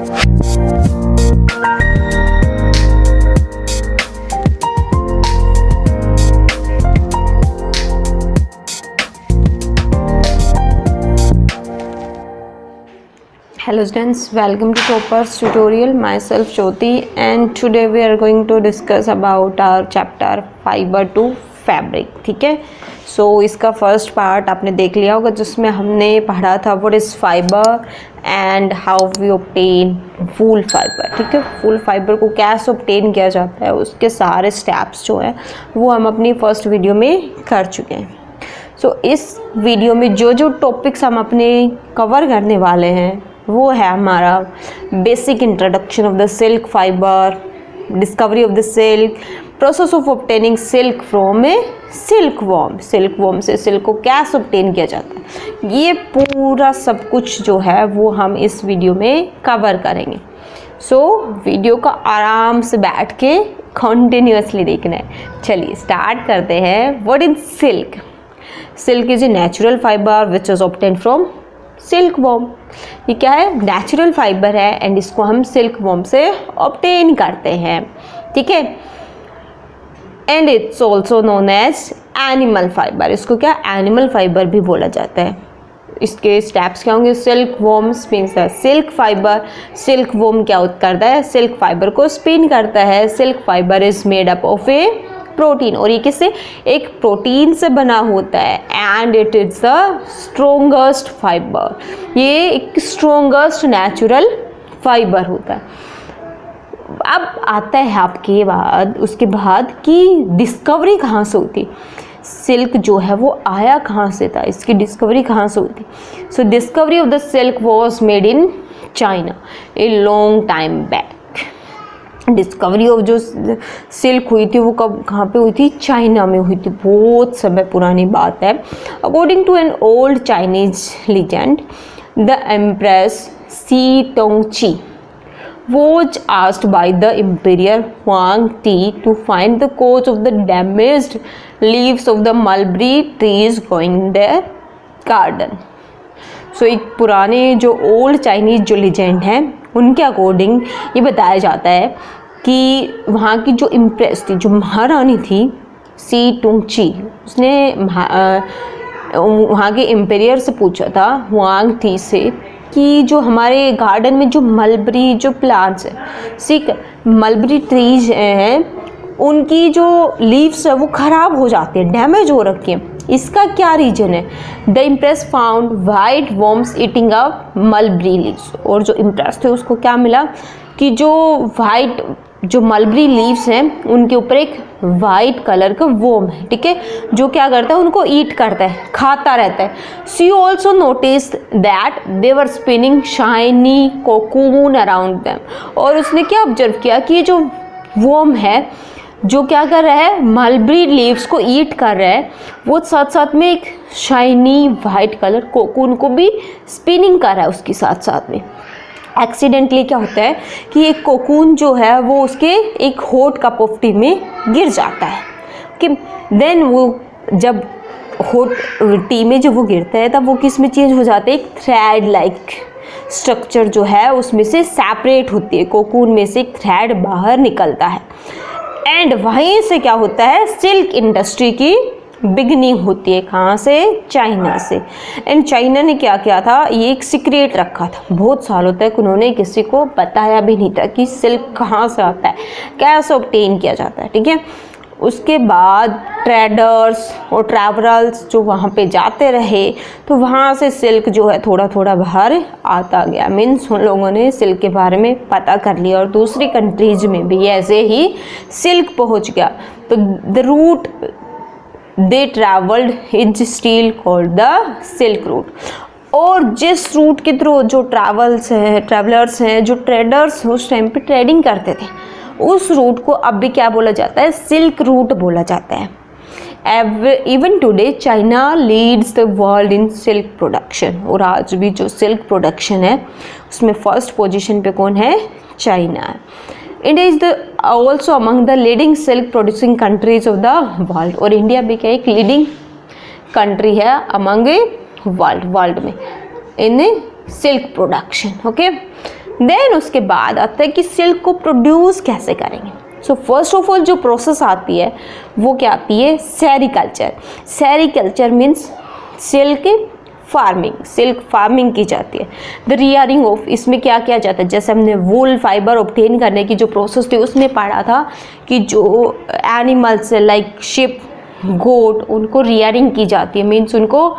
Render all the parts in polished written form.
Hello students, welcome to Topper's tutorial. Myself Jyoti, and today we are going to discuss about our chapter fiber to fabric. ठीक है, सो इसका first part आपने देख लिया होगा जिसमें हमने पढ़ा था what is fibre and how we obtain wool fibre. ठीक है, वूल फाइबर को कैसे ऑब्टेन किया जाता है उसके सारे स्टेप्स जो हैं वो हम अपनी फर्स्ट वीडियो में कर चुके हैं. सो इस वीडियो में जो जो टॉपिक्स हम अपने कवर करने वाले हैं वो है हमारा basic introduction of the silk fibre, discovery of the silk, process of obtaining silk from A silk worm से सिल्क को कैसे ऑब्टेन किया जाता है. ये पूरा सब कुछ जो है वो हम इस वीडियो में कवर करेंगे. सो वीडियो को आराम से बैठ के कॉन्टिन्यूसली देखना है. चलिए स्टार्ट करते हैं. What is silk? Silk is a natural fibre which is obtain from silk worm. ये क्या है? नेचुरल फाइबर है एंड इसको हम सिल्क वॉर्म से ऑब्टेन करते हैं. ठीक है, and it's also known as animal fibre. इसको क्या एनिमल फाइबर भी बोला जाता है. इसके स्टेप्स क्या होंगे? Silk worms means silk fibre. Silk worm क्या करता है? सिल्क फाइबर को स्पिन करता है. Silk fibre is made up of A protein, और ये किससे? एक प्रोटीन से बना होता है. And it is the strongest fibre. ये एक स्ट्रोंगेस्ट नेचुरल फाइबर होता है. अब आता है आपके बाद उसके बाद कि डिस्कवरी कहाँ से होती. सिल्क जो है वो आया कहाँ से था, इसकी डिस्कवरी कहाँ से होती. So discovery of the silk was made in China a long time back. Discovery of जो सिल्क हुई थी वो कब कहाँ पे हुई थी? चाइना में हुई थी. बहुत समय पुरानी बात है. According to an old Chinese legend, the empress Si Tungchi was asked by the emperor Huang Ti to find the cause of the damaged leaves of the mulberry trees growing in their garden. So एक पुराने जो old Chinese जो legend हैं उनके according ये बताया जाता है कि वहाँ की जो इम्प्रेस थी, जो महारानी थी सी टोंगची, उसने वहाँ के एम्पेरियर से पूछा था, हुआंग टी से, कि जो हमारे गार्डन में जो मलबरी जो प्लांट्स हैं, ठीक, मलबरी ट्रीज हैं, उनकी जो लीव्स है वो ख़राब हो जाती है, डैमेज हो रखी है. इसका क्या रीजन है? The impress found white worms eating up mulberry leaves. और जो इम्प्रेस थे उसको क्या मिला कि जो वाइट जो मलबरी लीव्स हैं उनके ऊपर एक वाइट कलर का वॉर्म है. ठीक है, जो क्या करता है? उनको ईट करता है, खाता रहता है. She also notice that they were spinning shiny cocoon around them. और उसने क्या ऑब्जर्व किया कि ये जो वॉर्म है जो क्या कर रहा है? मलबरी लीव्स को ईट कर रहा है, वो साथ साथ में एक शाइनी वाइट कलर कोकून को भी स्पिनिंग कर रहा है उसके साथ साथ में. एक्सीडेंटली क्या होता है कि एक कोकून जो है वो उसके एक हॉट कप ऑफ टी में गिर जाता है. कि देन वो जब हॉट टी में जब वो गिरता है तब वो किस में चेंज हो जाता है? एक थ्रेड लाइक स्ट्रक्चर जो है उसमें से सेपरेट होती है. कोकून में से एक थ्रेड बाहर निकलता है एंड वहीं से क्या होता है? सिल्क इंडस्ट्री की बिगनिंग होती है. कहाँ से? चाइना से. एंड चाइना ने क्या किया था? ये एक सीक्रेट रखा था. बहुत सालों तक उन्होंने किसी को बताया भी नहीं था कि सिल्क कहाँ से आता है, कैसे ऑब्टेन किया जाता है. ठीक है, उसके बाद ट्रेडर्स और ट्रैवलर्स जो वहाँ पे जाते रहे तो वहाँ से सिल्क जो है थोड़ा थोड़ा बाहर आता गया. मीन्स उन लोगों ने सिल्क के बारे में पता कर लिया और दूसरी कंट्रीज में भी ऐसे ही सिल्क पहुँच गया. तो the route they travelled is still called the silk route. और जिस रूट के थ्रू जो ट्रैवलर्स हैं, जो ट्रेडर्स उस टाइम पे ट्रेडिंग करते थे, उस रूट को अब भी क्या बोला जाता है? सिल्क रूट बोला जाता है. Even today China leads the world in silk production. और आज भी जो सिल्क प्रोडक्शन है उसमें फर्स्ट पोजीशन पे कौन है? चाइना है. India is the also among the leading silk producing countries of the world. और इंडिया भी क्या एक लीडिंग कंट्री है अमंग वर्ल्ड में in silk production. Okay, then उसके बाद आता है कि सिल्क को प्रोड्यूस कैसे करेंगे। सो फर्स्ट ऑफ ऑल जो प्रोसेस आती है वो क्या आती है, sericulture. Sericulture means silk farming की जाती है। द रियरिंग ऑफ, इसमें क्या किया जाता है, जैसे हमने वूल फाइबर ऑब्टेन करने की जो प्रोसेस थी उसमें पढ़ा था कि जो एनिमल्स लाइक शिप, गोट, उनको रियरिंग की जाती है, मीन्स उनको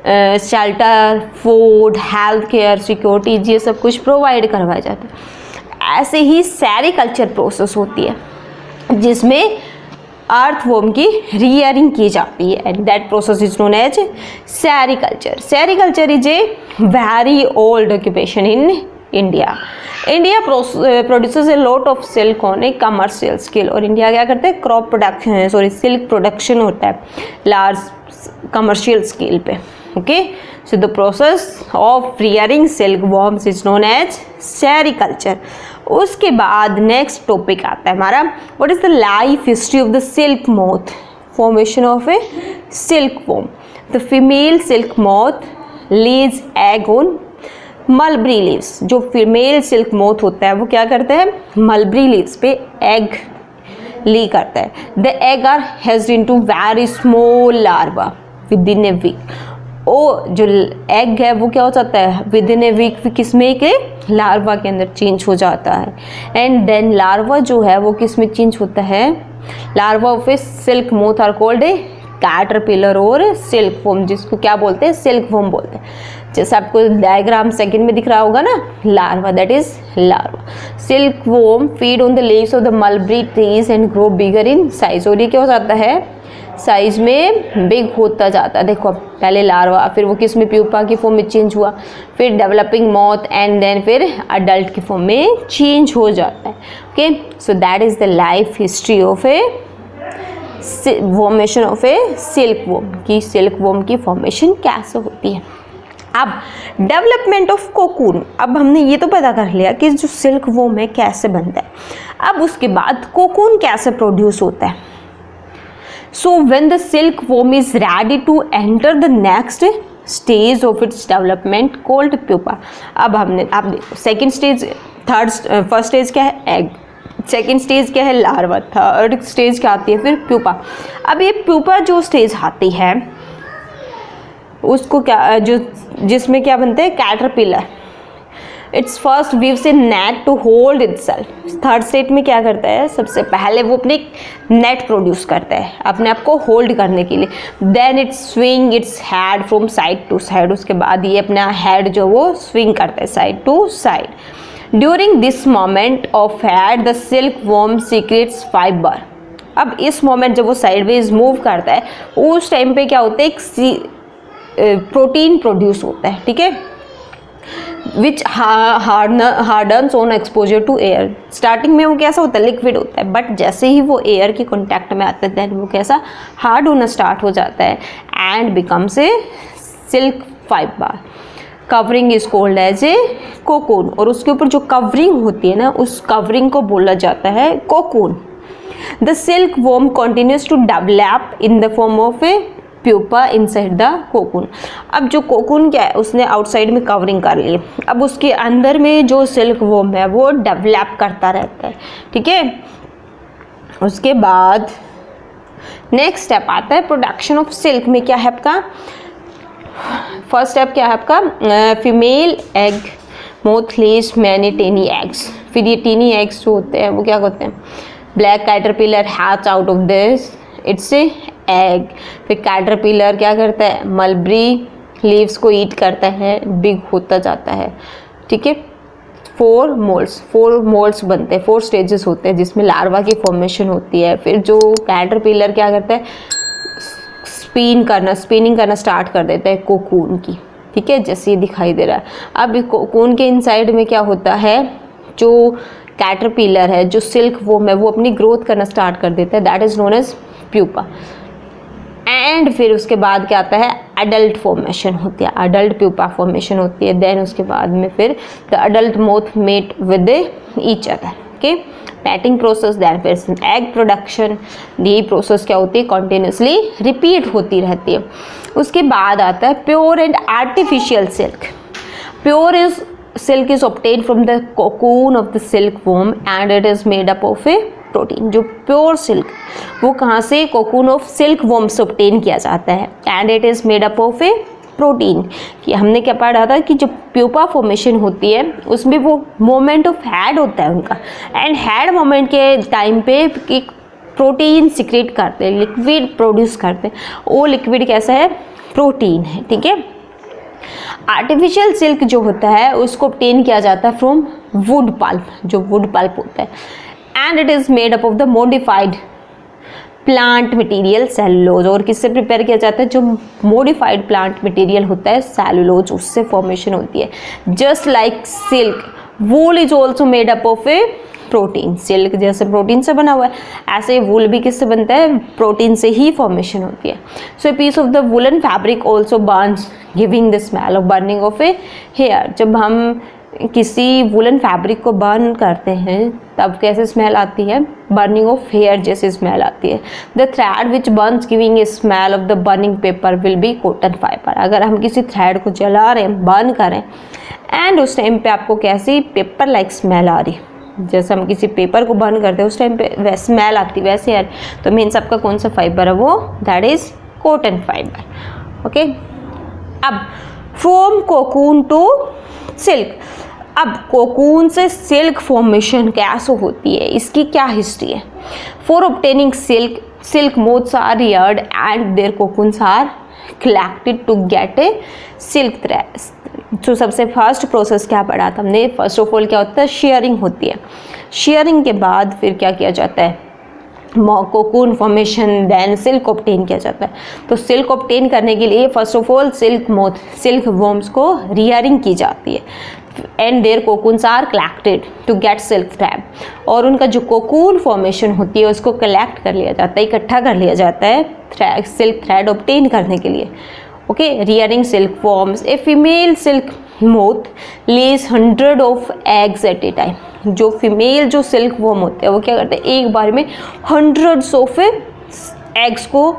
shelter, food, health care, security, ये सब कुछ प्रोवाइड करवाया जाता है। ऐसे ही सेरिकल्चर प्रोसेस होती है जिसमें अर्थवॉर्म की रियरिंग की जाती है and that process is known as sericulture. Sericulture is a very old occupation in India. India produces a lot of silk on a commercial scale. और इंडिया क्या करते हैं, क्रॉप प्रोडक्शन, सिल्क प्रोडक्शन होता है large commercial scale पे। Okay, so the process of rearing silk worms is known as sericulture. उसके बाद next topic आता है हमारा, what is the life history of the silk moth, formation of a silkworm. The female silk moth lays egg on mulberry leaves. जो female silk moth होता है वो क्या करता है, मलबरी लीव्स पे एग ली करता है। The egg are hatched into very small larva within a week. ओ जो एग है वो क्या हो जाता है विद इन ए वीक, किस में के लार्वा के अंदर चेंज हो जाता है। एंड देन लार्वा जो है वो किस में चेंज होता है, larva of a silk moth are called a caterpillar और सिल्क वॉर्म, जिसको क्या बोलते हैं, सिल्क वॉर्म बोलते हैं। जैसे आपको डायग्राम सेकंड में दिख रहा होगा ना, larva, that is larva. Silk worm feed on the leaves of the mulberry trees and grow bigger in size. और ये क्या हो जाता है, साइज में बिग होता जाता है। देखो पहले लार्वा, फिर वो किस में, प्यूपा की फॉर्म में चेंज हुआ, फिर डेवलपिंग मॉथ एंड देन फिर अडल्ट की फॉर्म में चेंज हो जाता है। Okay, so that is the life history of a formation of a silkworm, की सिल्क वॉर्म की फॉर्मेशन कैसे होती है। अब डेवलपमेंट ऑफ कोकून, अब हमने ये तो पता कर लिया कि जो सिल्क वॉर्म है कैसे बनता है। अब उसके बाद कोकून कैसे प्रोड्यूस होता है। So when the silkworm is ready to enter the next stage of its development called pupa. अब देखो सेकेंड स्टेज, फर्स्ट स्टेज क्या है, एग, सेकेंड स्टेज क्या है, लार्वा, थर्ड स्टेज क्या आती है फिर प्यूपा। अब ये प्यूपा जो स्टेज आती है उसको क्या, जो जिसमें क्या बनते हैं, caterpillar. Its first weaves a net to hold itself. Third stage में क्या करता है, सबसे पहले वो अपने नेट प्रोड्यूस करता है अपने आप को होल्ड करने के लिए। Then its swing its head from side to side. उसके बाद ये अपना हेड जो वो स्विंग करता है side to side. During this moment of head the silk worm secretes fibre. अब इस मोमेंट जब वो साइडवेज मूव करता है उस टाइम पे क्या होता है, एक प्रोटीन प्रोड्यूस होता है, ठीक है, which hardens on exposure to air. Starting में वो कैसा होता है, लिक्विड होता है, बट जैसे ही वो एयर के कॉन्टैक्ट में आता है देन वो कैसा हार्ड होना स्टार्ट हो जाता है and becomes a silk fibre. Covering is called as a cocoon. और उसके ऊपर जो कवरिंग होती है ना, उस कवरिंग को बोला जाता है cocoon. The silk worm continues to develop in the form of a pupa inside the cocoon. अब जो कोकून क्या है, उसने आउटसाइड में कवरिंग कर ली, अब उसके अंदर में जो सिल्क वॉर्म है वो डेवलप करता रहता है, ठीक है। उसके बाद नेक्स्ट स्टेप आता है प्रोडक्शन ऑफ सिल्क में। क्या है आपका फर्स्ट स्टेप, क्या है आपका, फीमेल एग मोथ लेज मैनी टेनी एग्स। फिर ये टेनी एग्स जो होते हैं वो क्या होते हैं, black caterpillar hatch out of this it's a egg. फिर कैटरपिलर क्या करता है, मलबरी लीव्स को ईट करता है, बिग होता जाता है, ठीक है। 4 मोल्ड्स बनते हैं, 4 स्टेजेस होते हैं जिसमें लार्वा की फॉर्मेशन होती है। फिर जो कैटरपिलर क्या करता है, स्पिनिंग करना स्टार्ट कर देता है कोकून की, ठीक है, जैसे ये दिखाई दे रहा है। अब कोकून के इनसाइड में क्या होता है, जो कैटरपिलर है, जो सिल्क वॉर्म है, वो अपनी ग्रोथ करना स्टार्ट कर देता है, that is known as pupa. And फिर उसके बाद क्या आता है, अडल्ट फॉर्मेशन होती है, अडल्ट प्यूपा फॉर्मेशन होती है। देन उसके बाद में फिर the adult moth mate with each other, okay, mating process, then फिर एग प्रोडक्शन। यही प्रोसेस क्या होती है, कॉन्टिन्यूसली रिपीट होती रहती है। उसके बाद आता है pure and artificial silk. Pure is silk is obtain from the cocoon of the silk warm and it is made up of A protein. जो प्योर सिल्क वो कहाँ से, कोकून ऑफ सिल्क वॉर्म से ऑब्टेन किया जाता है and it is made up of A protein. कि हमने क्या पढ़ा था कि जो प्यूपा फॉर्मेशन होती है उसमें वो मोमेंट ऑफ हेड होता है उनका, एंड हेड मोमेंट के टाइम पे एक प्रोटीन सिक्रेट करते हैं, लिक्विड प्रोड्यूस करते हैं, वो लिक्विड कैसा है, प्रोटीन है। ठीक है। आर्टिफिशियल सिल्क जो होता है उसको ऑब्टेन किया जाता है फ्रॉम वुड पल्प, जो वुड पल्प होता है, and it is made up of the modified plant material cellulose. और किससे प्रिपेयर किया जाता है, जो मॉडिफाइड प्लांट मटेरियल होता है सेलुलोज, उससे फॉर्मेशन होती है। Just like silk, wool is also made up of A protein. Silk जैसे प्रोटीन से बना हुआ है, ऐसे वूल भी किससे बनता है, प्रोटीन से ही फॉर्मेशन होती है। So a piece of the woollen fabric also burns giving the smell of burning of a hair. जब हम किसी वुलन फैब्रिक को बर्न करते हैं तब कैसे स्मेल आती है, बर्निंग ऑफ हेयर जैसे स्मेल आती है। The thread which Burns giving a smell of the burning paper will be cotton fibre. अगर हम किसी थ्रेड को जला रहे हैं, बर्न करें, एंड उस टाइम पे आपको कैसी पेपर लाइक स्मेल आ रही, जैसे हम किसी पेपर को बर्न करते हैं उस टाइम पे वैसे स्मेल आती वैसे यार, तो मेन सबका कौन सा फाइबर है वो, that is cotton fibre. Okay. अब फ्रॉम कोकून टू सिल्क, अब कोकून से सिल्क फॉर्मेशन कैसे होती है, इसकी क्या हिस्ट्री है। For obtaining silk, silk moths are reared and their cocoons are collected to get a silk thread. तो सबसे फर्स्ट प्रोसेस क्या पढ़ा था हमने, फर्स्ट ऑफ ऑल क्या होता है, शेयरिंग होती है। शेयरिंग के बाद फिर क्या किया जाता है, cocoon formation, then silk obtain किया जाता है। तो सिल्क ऑब्टेन करने के लिए first of all silk moth, silk worms को रियरिंग की जाती है, and their cocoons are collected to get silk thread. और उनका जो कोकून फॉर्मेशन होती है उसको कलेक्ट कर लिया जाता है, इकट्ठा कर लिया जाता है सिल्क थ्रेड ऑब्टेन करने के लिए। Okay. Rearing silk worms, a female silk moth lays 100 of eggs at a time. जो फीमेल जो सिल्क वॉर्म होते हैं वो क्या करते हैं, एक बार में 100 ऑफ एग्स को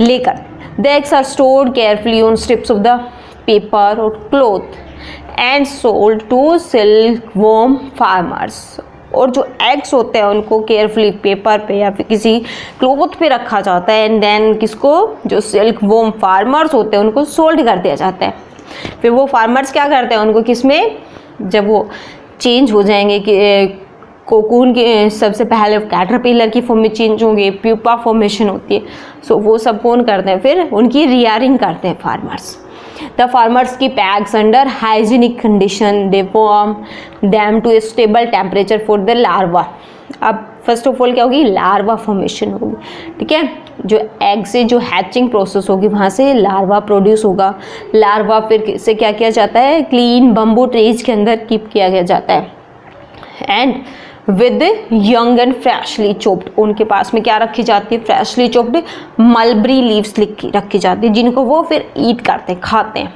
लेकर, the eggs are stored carefully on strips of the paper और cloth and sold to silkworm farmers. और जो एग्स होते हैं उनको केयरफुली पेपर पे या फिर किसी क्लॉथ पे रखा जाता है, एंड देन किसको, जो सिल्क वॉर्म फार्मर्स होते हैं उनको सोल्ड कर दिया जाता है। फिर वो फार्मर्स क्या करते हैं, उनको किस में, जब वो चेंज हो जाएंगे कि कोकून के सबसे पहले कैटरपिलर की फॉर्म में चेंज होंगे, प्यूपा फॉर्मेशन होती है, सो वो सब कौन करते हैं, फिर उनकी रियरिंग करते हैं farmers. The farmers keep eggs under hygienic condition. They warm them to a stable temperature for the larva. अब फर्स्ट ऑफ ऑल क्या होगी, लार्वा फॉर्मेशन होगी। ठीक है। जो एग से जो हैचिंग प्रोसेस होगी वहाँ से लार्वा प्रोड्यूस होगा। लार्वा फिर से क्या किया जाता है, क्लीन बम्बू ट्रेज के अंदर कीप किया जाता है, and with young and freshly chopped, उनके पास में क्या रखी जाती है, फ्रेशली चॉप्ड मलबरी लीव्स रखी जाती है, जिनको वो फिर ईट करते हैं, खाते हैं।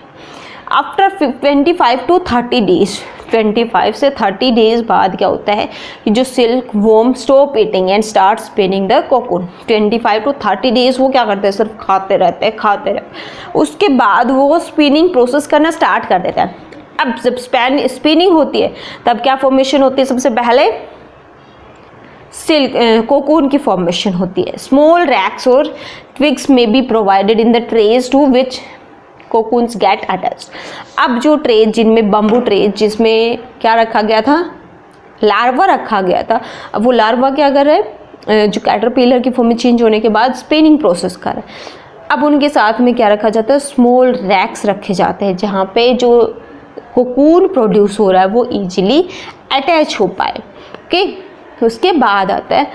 आफ्टर 25 to 30 डेज, 25 से 30 डेज बाद क्या होता है कि जो silk warm stop eating and start spinning the cocoon. 25 to 30 days वो क्या करते हैं, सिर्फ खाते रहते हैं। उसके बाद वो स्पिनिंग प्रोसेस करना स्टार्ट कर देता है। अब जब स्पिनिंग होती है तब क्या फॉर्मेशन होती है, सबसे पहले सिल्क कोकून की फॉर्मेशन होती है। स्मॉल रैक्स और ट्विग्स में be provided in the trays to which cocoons get attached. अब जो ट्रेज, जिनमें बम्बू ट्रेज जिसमें क्या रखा गया था, लार्वा रखा गया था, अब वो लार्वा क्या कर रहा है, जो कैटरपिलर की फॉर्म में चेंज होने के बाद स्पिनिंग प्रोसेस कर रहा है। अब उनके साथ में क्या रखा जाता है, स्मॉल रैक्स रखे जाते हैं जहाँ पे जो कोकून प्रोड्यूस हो रहा है वो इजीली अटैच हो पाए। ओके। उसके बाद आता है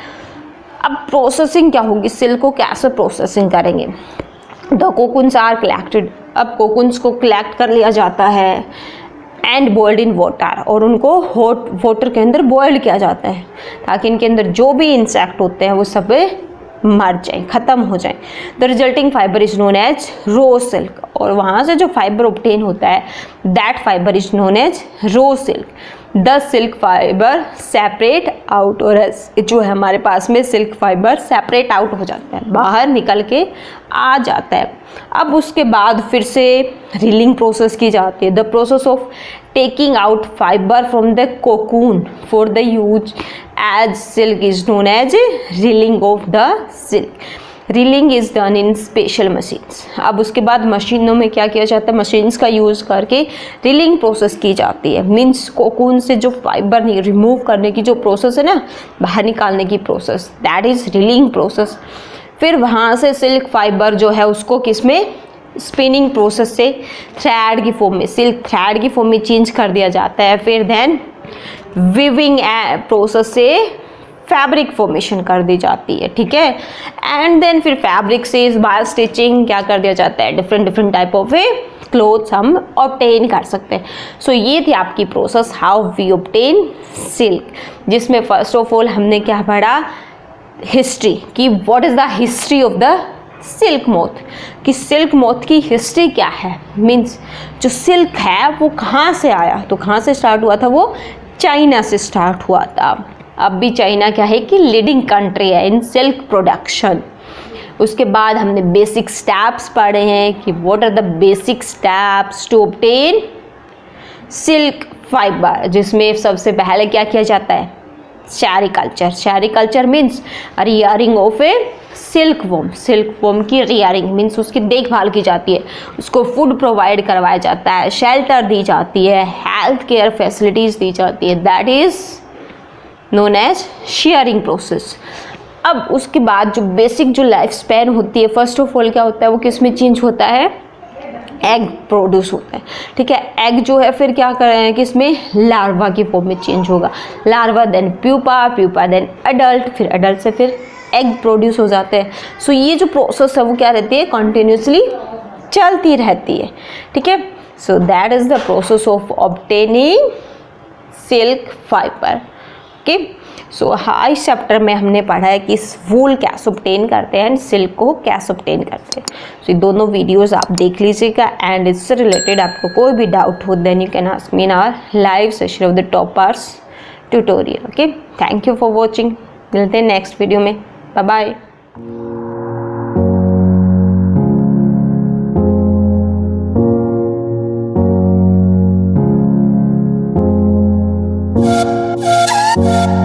अब प्रोसेसिंग क्या होगी, सिल्क को कैसे प्रोसेसिंग करेंगे। द कोकून्स आर कलेक्टेड, अब कोकून्स को कलेक्ट कर लिया जाता है एंड बॉइल्ड इन वाटर, और उनको हॉट वाटर के अंदर बॉइल्ड किया जाता है ताकि इनके अंदर जो भी इंसेक्ट होते हैं वो सब मर जाए, ख़त्म हो जाए। The resulting fibre is known as raw silk, और वहाँ से जो फाइबर ऑब्टेन होता है that fibre is known as raw silk. The silk fibre separate out, और जो है हमारे पास में सिल्क फाइबर सेपरेट आउट हो जाता है, बाहर निकल के आ जाता है। अब उसके बाद फिर से रीलिंग प्रोसेस की जाती है। The process of taking out fibre from the cocoon for the use as silk is known as reeling of the silk. Reeling is done in special machines. अब उसके बाद मशीनों में क्या किया जाता है, मशीन्स का यूज़ करके रीलिंग प्रोसेस की जाती है। मीन्स कोकून से जो फाइबर रिमूव करने की जो प्रोसेस है ना, बाहर निकालने की process, that is reeling process. फिर वहाँ से सिल्क फाइबर जो है उसको किस में, स्पिनिंग प्रोसेस से थ्रेड की फॉर्म में, सिल्क थ्रेड की फॉर्म में चेंज कर दिया जाता है। फिर देन वीविंग प्रोसेस से फैब्रिक फॉर्मेशन कर दी जाती है, ठीक है। एंड देन फिर फैब्रिक से इस बार स्टिचिंग क्या कर दिया जाता है, डिफरेंट टाइप ऑफ क्लोथ्स हम ऑब्टेन कर सकते हैं। सो ये थी आपकी process how we obtain silk, जिसमें फर्स्ट ऑफ ऑल हमने क्या पढ़ा, हिस्ट्री, कि what is the history of the silk moth, कि सिल्क मोथ की हिस्ट्री क्या है। मीन्स जो सिल्क है वो कहाँ से आया, तो कहाँ से स्टार्ट हुआ था, वो चाइना से स्टार्ट हुआ था। अब भी चाइना क्या है कि लीडिंग कंट्री है इन सिल्क प्रोडक्शन। उसके बाद हमने बेसिक स्टेप्स पढ़े हैं कि what are the basic steps to obtain silk fibre, जिसमें सबसे पहले क्या किया जाता है, sericulture. Sericulture means rearing of a silkworm. Silkworm की रियरिंग मीन्स उसकी देखभाल की जाती है, उसको फूड प्रोवाइड करवाया जाता है, शेल्टर दी जाती है, हेल्थ केयर फैसिलिटीज़ दी जाती है, that is known as sharing process. अब उसके बाद जो बेसिक जो लाइफ स्पैन होती है, फर्स्ट ऑफ ऑल क्या होता है, वो किस में चेंज होता है, एग प्रोड्यूस होता है, ठीक है। एग जो है फिर क्या कर रहे हैं कि इसमें लार्वा की फॉर्म में चेंज होगा, larva then pupa, pupa then adult, फिर अडल्ट से फिर एग प्रोड्यूस हो जाते हैं। सो ये जो प्रोसेस है वो क्या रहती है, कंटिन्यूसली चलती रहती है, ठीक है। So that is the process of obtaining silk fibre. Okay, so इस चैप्टर में हमने पढ़ा है कि वूल कैसे ऑब्टेन करते हैं एंड सिल्क को कैसे ऑब्टेन करते हैं। सो ये दोनों वीडियोस आप देख लीजिएगा, एंड इससे रिलेटेड आपको कोई भी डाउट हो then you can ask me in our live session of the toppers tutorial. Okay, thank you for watching, मिलते हैं नेक्स्ट वीडियो में, बाय बाय। Yeah.